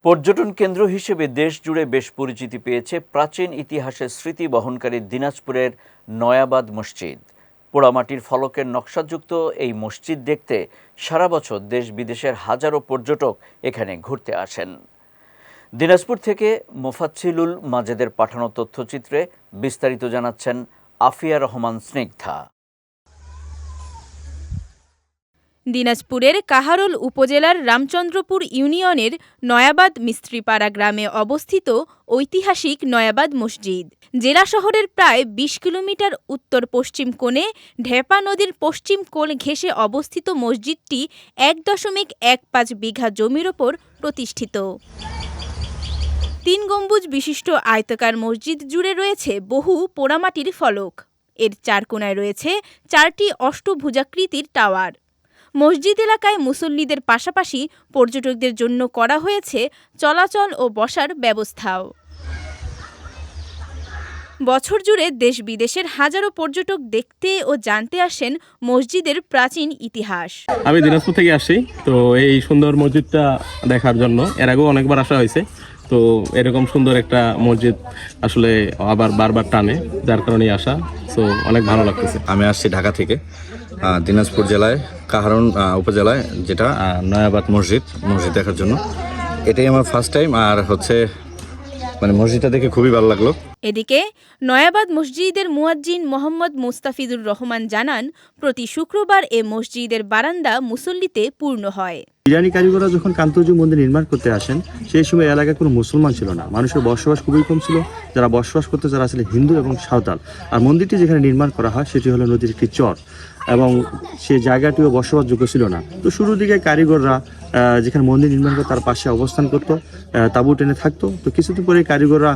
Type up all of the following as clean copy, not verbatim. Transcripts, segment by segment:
পর্যটন কেন্দ্র হিসেবে দেশ জুড়ে বেশ পরিচিতি পেয়েছে প্রাচীন ইতিহাসের স্মৃতি বহনকারী দিনাজপুরের নয়াবাদ মসজিদ। পোড়ামাটির ফলকের নকশাযুক্ত এই মসজিদ দেখতে সারা বছর দেশ বিদেশের হাজারো পর্যটক এখানে ঘুরতে আসেন। দিনাজপুর থেকে মোফাচ্ছিলুল মাজেদের পাঠানো তথ্যচিত্রে বিস্তারিত জানাচ্ছেন আফিয়া রহমান স্নিগ্ধা। দিনাজপুরের কাহারোল উপজেলার রামচন্দ্রপুর ইউনিয়নের নয়াবাদ মিস্ত্রিপাড়া গ্রামে অবস্থিত ঐতিহাসিক নয়াবাদ মসজিদ। জেলা শহরের প্রায় ২০ কিলোমিটার উত্তর পশ্চিম কোণে ঢেপা নদীর পশ্চিম কোণ ঘেঁষে অবস্থিত মসজিদটি ১.১৫ বিঘা জমির ওপর প্রতিষ্ঠিত। ৩ গম্বুজ বিশিষ্ট আয়তাকার মসজিদ জুড়ে রয়েছে বহু পোড়ামাটির ফলক। এর চার কোণায় রয়েছে ৪টি অষ্টভুজাকৃতির টাওয়ার। মসজিদ এলাকায় মুসল্লিদের পাশাপাশি পর্যটকদের জন্য করা হয়েছে চলাচল ও বসার ব্যবস্থাও। বছর জুড়ে দেশ বিদেশের হাজারো পর্যটক দেখতে ও জানতে আসেন মসজিদের প্রাচীন ইতিহাস। আমি দিনাজপুর থেকে আসি, তো এই সুন্দর মসজিদটা দেখার জন্য এর আগেও অনেকবার আসা হয়েছে। তো এরকম সুন্দর একটা মসজিদ আসলে আবার বারবার টানে, যার কারণেই আসা। সো অনেক ভালো লাগতেছে। আমি আসছি ঢাকা থেকে, দিনাজপুর জেলায় কাহারন উপজেলায় যেটা নয়াবাদ মসজিদ দেখার জন্য। এটাই আমার ফার্স্ট টাইম, আর মসজিদটা দেখে খুবই ভালো লাগলো। এদিকে নয়াবাদ মসজিদের মুয়াজ্জিন মোহাম্মদ মুস্তাফিজুর রহমান জানান, প্রতি শুক্রবার এ মসজিদের বারান্দা মুসল্লিতে পূর্ণ হয়। ইরানি কারিগররা যখন কান্তজি মন্দির নির্মাণ করতে আসেন, সেই সময় এলাকায় কোনো মুসলমান ছিল না, মানুষের বসবাস খুবই কম ছিল। যারা বসবাস করতে যারা আসলে হিন্দু এবং সাঁওতাল। আর মন্দিরটি যেখানে নির্মাণ করা হয় সেটি হলো নদীর একটি চর, এবং সেই জায়গাটিও বসবাসযোগ্য ছিল না। তো শুরুর দিকে কারিগররা যেখানে মন্দির নির্মাণ করে তার পাশে অবস্থান করতো, তাঁবু টেনে থাকতো। তো কিছুদিন পরে কারিগররা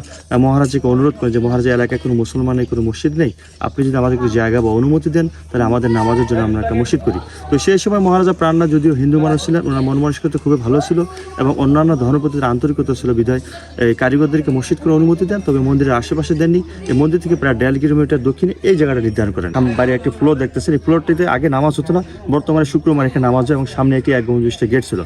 মহারাজকে অনুরোধ করে যে মহারাজ, এলাকায় কোনো মুসলমানের কোনো মসজিদ নেই, আপনি যদি আমাদের একটু জায়গা বা অনুমতি দেন তাহলে আমাদের নামাজের জন্য আমরা একটা মসজিদ করি। তো সেই সময় মহারাজা প্রাণনাথ যদিও হিন্দু মানুষ ছিলেন, ওনার মন মানসিকতা খুবই ভালো ছিল এবং অন্যান্য ধর্মপ্রতির আন্তরিকতা ছিল বিধায় এই কারিগরদেরকে মসজিদ করে অনুমতি দেন, তবে মন্দিরের আশেপাশে দেননি। এই মন্দির থেকে প্রায় 1.5 কিলোমিটার দক্ষিণে এই জায়গাটা নির্ধারণ করেন। বাড়ি একটি ফ্লোর দেখতেছেন, এই ফ্লোরটিতে আগে নামাজ হতো না, বর্তমানে শুক্রবার এখানে নামাজ হয় এবং সামনে একটি 1 গম্বুজ বিশিষ্ট গেট ছিল।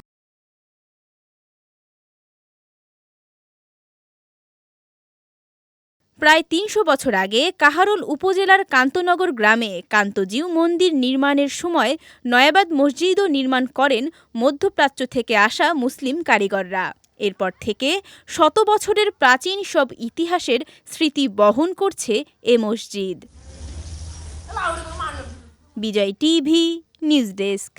প্রায় ৩০০ বছর আগে কাহারোল উপজেলার কান্তনগর গ্রামে কান্তজিউ মন্দির নির্মাণের সময় নয়াবাদ মসজিদও নির্মাণ করেন মধ্যপ্রাচ্য থেকে আসা মুসলিম কারিগররা। এরপর থেকে শত বছরের প্রাচীন সব ইতিহাসের স্মৃতি বহন করছে এ মসজিদ। বিজয় টিভি নিউজ ডেস্ক।